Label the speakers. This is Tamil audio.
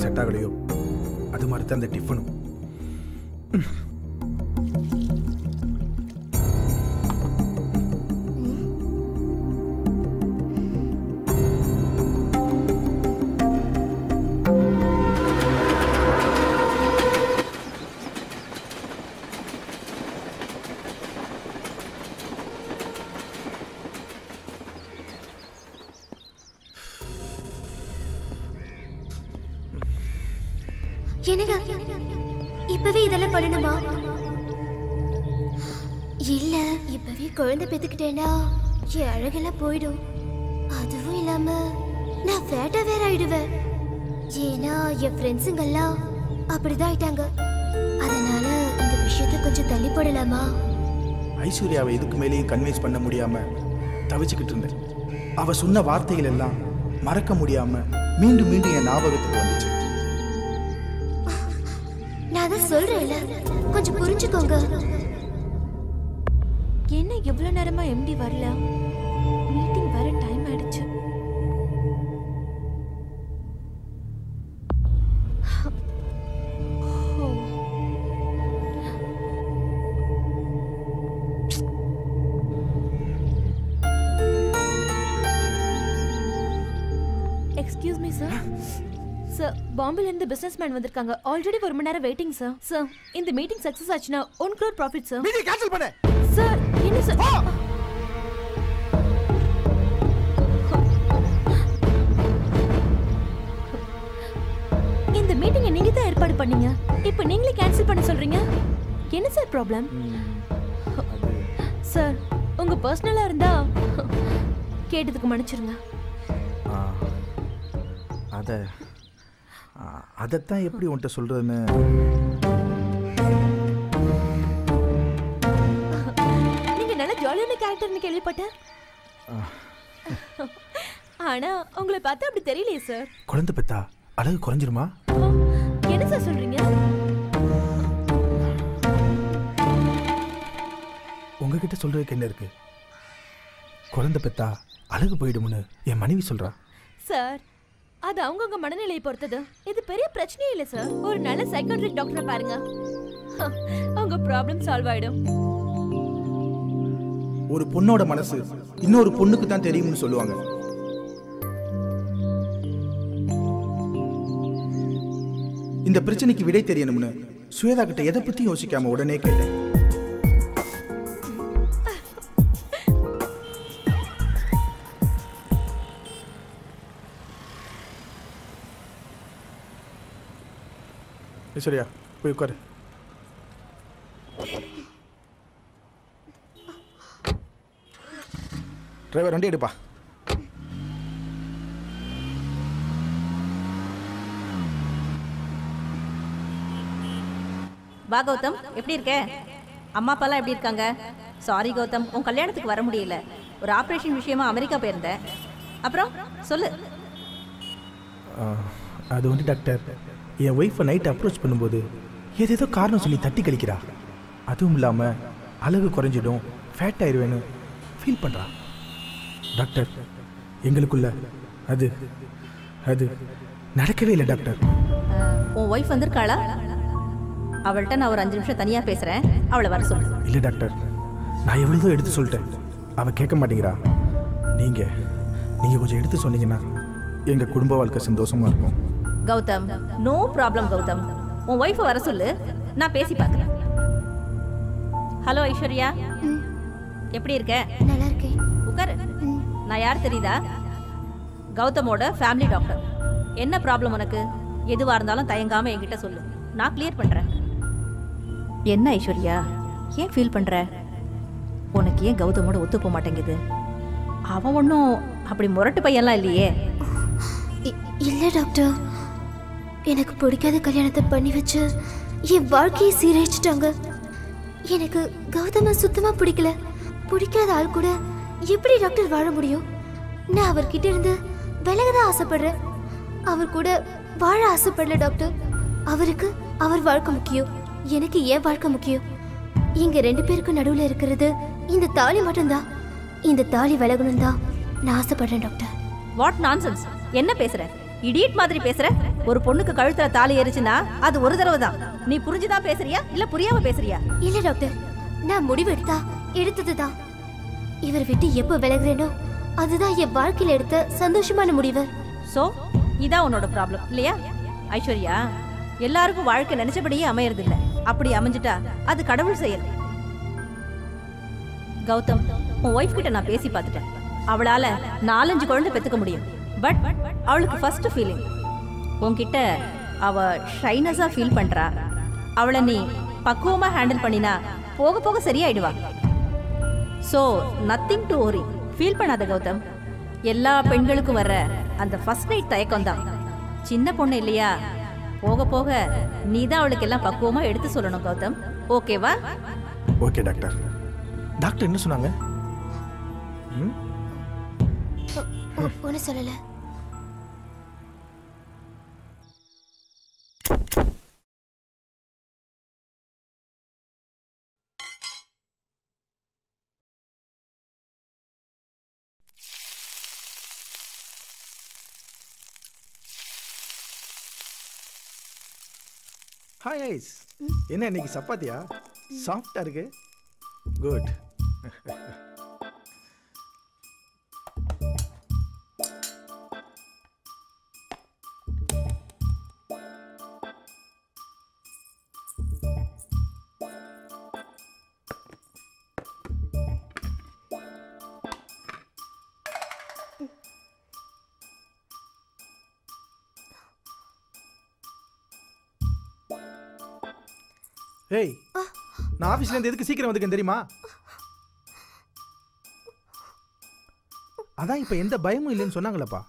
Speaker 1: செட் ஆகலையோ அது மாதிரி தான் அந்த டிஃபனும்.
Speaker 2: இப்பவே இதெல்லாம் பண்ணணுமா? இல்ல, இப்பவே குழந்தை பெத்துக்கிட்டேன்னா என் அழகெல்லாம் போயிடும். அதுவும் இல்லாம நான் ஃபேட்டா வேற ஆயிடுவேன். ஏன்னா என் ஃப்ரெண்ட்ஸுங்கெல்லாம் அப்படிதான் ஆயிட்டாங்க. அதனால இந்த விஷயத்தை கொஞ்சம் தள்ளி போடலாமா?
Speaker 1: ஐஸ்வர்யாவை இதுக்கு மேலேயும் கன்வின்ஸ் பண்ண முடியாம தவிச்சுக்கிட்டு இருந்தேன். அவ சொன்ன வார்த்தைகள் எல்லாம் மறக்க முடியாம மீண்டும் மீண்டும் என் ஞாபகத்துக்கு வந்துச்சு.
Speaker 2: நான் தான் சொல்றேன்ல, கொஞ்சம் புரிஞ்சுக்கோங்க.
Speaker 3: என்ன எவ்வளவு நேரமா எம்டி வரல? மீட்டிங் வர டைம் ஆயிடுச்சு. Excuse me sir. சார், பாம்பேல இருந்து பிசினஸ்மேன் வந்திருக்காங்க. ஆல்ரெடி 1 மணி நேரம் வெயிட்டிங் சார். சார், இந்த மீட்டிங் சக்சஸ் ஆச்சுனா 1 crore profit sir.
Speaker 1: Meeting cancel பண்ணு.
Speaker 3: சார், என்ன சார்? இந்த மீட்டிங்கை நீங்க தான் ஏற்பாடு பண்ணீங்க. இப்போ நீங்களே கேன்சல் பண்ண சொல்றீங்க. என்ன சார் ப்ராப்ளம்? சார், உங்க பர்சனலா இருந்தா கேட்டதுக்கு மன்னிச்சிருங்க.
Speaker 1: அதைத்தான் எப்படி உன்கிட்ட சொல்றதுன்னு.
Speaker 3: நீங்க நல்ல ஜாலியான கேரக்டர்னு கேள்விப்பட்டேன். ஆனா உங்களை பார்த்தா அப்படி தெரியலையே சார்.
Speaker 1: குழந்தை பெத்தா அழகு குறைஞ்சிருமா?
Speaker 3: என்ன சார் சொல்றீங்க?
Speaker 1: உங்ககிட்ட சொல்றதுக்கு என்ன இருக்கு? குழந்தை பெத்தா அழகு போயிடும்னு என் மனைவி சொல்றா.
Speaker 3: சார், அது அவங்கவுங்க மனநிலையை பொறுத்தது. இது பெரிய பிரச்சனையே இல்லை சார். ஒரு நல்ல சைக்காட்ரிக் டாக்டரை பாருங்க, உங்க ப்ராப்ளம் சால்வ் ஆயிடும்.
Speaker 1: ஒரு பொண்ணோட மனசு இன்னொரு பொண்ணுக்கு தான் தெரியும்னு சொல்லுவாங்க. இந்த பிரச்சனைக்கு விடை தெரியணும்னு சுவேதா கிட்ட எதை பத்தி யோசிக்காம உடனே கேட்டேன். சரியா, போய் உட்காரு. டிரைவர் வண்டி எடுப்பா.
Speaker 4: பாகவதம், எப்படி இருக்க? அம்மா அப்பாலாம் எப்படி இருக்காங்க? சாரி கௌதம், உன் கல்யாணத்துக்கு வர முடியல. ஒரு ஆப்ரேஷன் விஷயமா அமெரிக்கா போயிருந்தேன். அப்புறம் சொல்லு.
Speaker 1: அது வந்து டாக்டர், என் ஒய்ஃபை நைட் அப்ரோச் பண்ணும்போது ஏதேதோ காரணம் சொல்லி தட்டி கழிக்கிறா. அதுவும் இல்லாமல் அழகு குறைஞ்சிடும், ஃபேட் ஆயிடுவேன்னு ஃபீல் பண்ணுறா. டாக்டர், எங்களுக்குள்ள அது அது நடக்கவே இல்லை டாக்டர்.
Speaker 4: உன் ஒய்ஃப் வந்திருக்காளா? அவள்கிட்ட நான் ஒரு 5 நிமிஷம் தனியாக பேசுகிறேன், அவளை வர சொல்லு.
Speaker 1: இல்லை டாக்டர், நான் எவ்வளோ எடுத்து சொல்லிட்டேன், அவள் கேட்க மாட்டேங்கிறா. நீங்கள் கொஞ்சம் எடுத்து சொன்னீங்கன்னா எங்கள் குடும்ப வாழ்க்கை சந்தோஷமாக இருக்கும்.
Speaker 4: Gautam, no problem Gautam. உன் ஒய்ஃபை வர சொல்லு, நான் பேசி பார்க்குறேன். ஹலோ ஐஸ்வர்யா, எப்படி இருக்க?
Speaker 2: நல்லா இருக்கேன்.
Speaker 4: உட்காரு. நான் யார் தெரியுதா? கௌதமோட ஃபேமிலி டாக்டர். என்ன ப்ராப்ளம் உனக்கு? எதுவாக இருந்தாலும் தயங்காமல் என்கிட்ட சொல்லு, நான் கிளியர் பண்ணுறேன். என்ன ஐஸ்வர்யா, ஏன் ஃபீல் பண்ணுற? உனக்கு ஏன் கௌதமோட ஒத்து போக மாட்டேங்குது? அவன் ஒன்றும் அப்படி முரட்டு பையன்லாம் இல்லையே.
Speaker 2: இல்லை டாக்டர், எனக்கு பிடிக்காத கல்யாணத்தை பண்ணி வச்சு என் வாழ்க்கையை சீரழிச்சிட்டாங்க. எனக்கு கௌதம சுத்தமா பிடிக்கல. பிடிக்காத ஆள் கூட எப்படி டாக்டர் வாழ முடியும்? நான் அவர்கிட்ட இருந்து விலகதான் ஆசைப்படுறேன். அவர் கூட வாழ ஆசைப்படல டாக்டர். அவருக்கு அவர் வாழ்க்கை முக்கியம், எனக்கு ஏன் வாழ்க்கை முக்கியம். இங்க 2 பேருக்கும் நடுவில் இருக்கிறது இந்த தாலி மட்டும்தான். இந்த தாலி விலகணும் தான் நான் ஆசைப்படுறேன் டாக்டர்.
Speaker 4: வாட் நான்சென்ஸ், என்ன பேசுற? இடியட் மாதிரி பேசுற. ஒரு பொண்ணுக்கு கழுத்துல தாலி ஏறிச்சுன்னா அது ஒரு தடவை தான். நீ புரிஞ்சுதான் பேசுறியா இல்ல புரியாம பேசுறியா?
Speaker 2: இல்ல டாக்டர், நான் முடிவு எடுத்ததுதான். இவர் விட்டு எப்ப விலகுறேனோ அதுதான் என் வாழ்க்கையில எடுத்த சந்தோஷமான முடிவு.
Speaker 4: சோ இதான் உன்னோட ப்ராப்ளம் இல்லையா? ஐஸ்வர்யா, எல்லாருக்கும் வாழ்க்கை நினைச்சபடியே அமையறது இல்ல. அப்படி அமைஞ்சிட்டா அது கடவுள் செயல். கௌதம், உன் ஒய்ஃப் கிட்ட நான் பேசி பார்த்துட்டேன். அவளால 4-5 குழந்தை பெத்துக்க முடியும். பட் அவளுக்கு ஃபர்ஸ்ட் ஃபீலிங் உன்கிட்ட அவ ஷைனஸா ஃபீல் பண்றா. அவளை நீ பக்குவமா ஹேண்டில் பண்ணினா போக போக சரியாயிடுவா. So nothing to worry. Feel பண்ணாத கௌதம். எல்லா பெண்களுக்கும் வர்ற அந்த ஃபர்ஸ்ட் நைட் தயக்கம் தான். சின்ன பொண்ணு இல்லையா, போக போக நீ தான் அவளுக்கு எல்லாம் பக்குவமா எடுத்து சொல்லணும் கௌதம். ஓகேவா?
Speaker 1: Okay doctor. டாக்டர் என்ன சொன்னாங்க?
Speaker 2: ஒன்னும் சொல்லல.
Speaker 1: ஹாய் ஐஸ், என்ன இன்னைக்கு சப்பாத்தியா? சாஃப்டா இருக்கு. குட். ஏய், நான் ஆபீஸ்ல இருந்து எதுக்கு சீக்கிரம் வந்துக்கேன் தெரியுமா? அதான் இப்ப எந்த பயமும் இல்லைன்னு சொன்னாங்களப்பா.